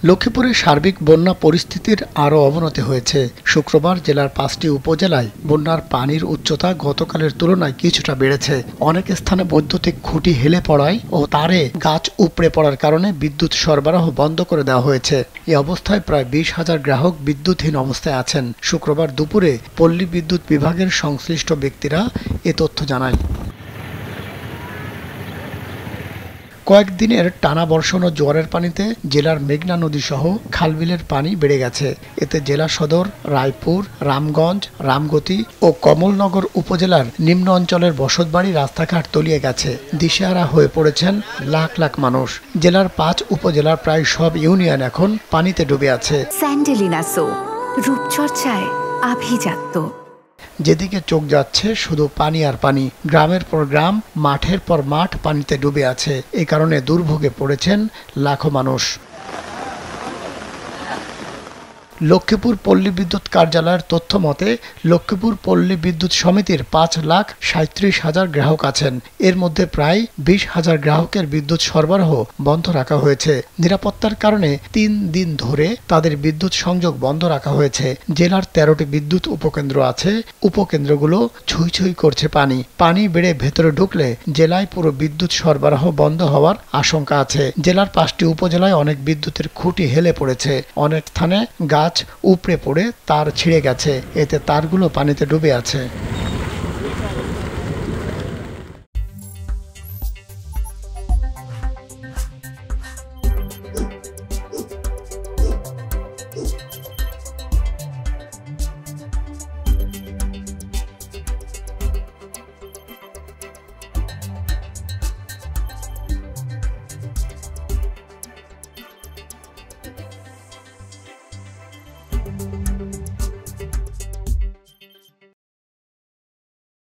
লক্ষ্মীপুরে সার্বিক বন্যা পরিস্থিতির আরও অবনতি হয়েছে। শুক্রবার জেলার ৫টি উপজেলায় বন্যার পানির উচ্চতা গতকালের তুলনায় কিছুটা বেড়েছে। অনেক স্থানে বৈদ্যুতিক খুঁটি হেলে পড়ায় ও তারে গাছ উপড়ে পড়ার কারণে বিদ্যুৎ সরবরাহ বন্ধ করে দেওয়া হয়েছে। এই অবস্থায় প্রায় ২০,০০০ গ্রাহক বিদ্যুৎহীন অবস্থায় আছেন। শুক্রবার দুপুরে পল্লী বিদ্যুৎ বিভাগের সংশ্লিষ্ট ব্যক্তিরা এ তথ্য জানায়। কয়েকদিনের টানা বর্ষণ ও জোয়ারের পানিতে জেলার মেঘনা নদী সহ খালবিলের পানি বেড়ে গেছে। এতে জেলা সদর, রায়পুর, রামগঞ্জ, রামগতি ও কমলনগর উপজেলার নিম্ন অঞ্চলের বসতবাড়ি, রাস্তাঘাট তলিয়ে গেছে। দিশেহারা হয়ে পড়েছেন লাখ লাখ মানুষ। জেলার ৫ উপজেলার প্রায় সব ইউনিয়ন এখন পানিতে ডুবে আছে। স্যান্ডেলিনা সো, রূপচর্চায় আভিজাত্য। যেদিকে চোখ যাচ্ছে শুধু পানি আর পানি। গ্রামের পর গ্রাম, মাঠের পর মাঠ পানিতে ডুবে আছে। এ কারণে দুর্ভোগে পড়েছেন লাখো মানুষ। লক্ষ্মীপুর পল্লী বিদ্যুৎ কার্যালয়ের তথ্য মতে লক্ষ্মীপুর পল্লী বিদ্যুৎ সমিতির ৫,৩৭,০০০ গ্রাহক আছেন। এর মধ্যে প্রায় ২০,০০০ গ্রাহকের বিদ্যুৎ সরবরাহ বন্ধ রাখা হয়েছে। নিরাপত্তার কারণে ৩ দিন ধরে তাদের বিদ্যুৎ সংযোগ বন্ধ রাখা হয়েছে। জেলার ১৩টি বিদ্যুৎ উপকেন্দ্র আছে। উপকেন্দ্রগুলো ছুঁই ছুঁই করছে পানি। পানি বেড়ে ভেতরে ঢুকলে জেলায় পুরো বিদ্যুৎ সরবরাহ বন্ধ হওয়ার আশঙ্কা আছে। জেলার ৫টি উপজেলায় অনেক বিদ্যুতের খুঁটি হেলে পড়েছে। অনেক স্থানে গাছ উপড়ে পড়ে তার ছিঁড়ে গেছে। এতে তারগুলো পানিতে ডুবে আছে।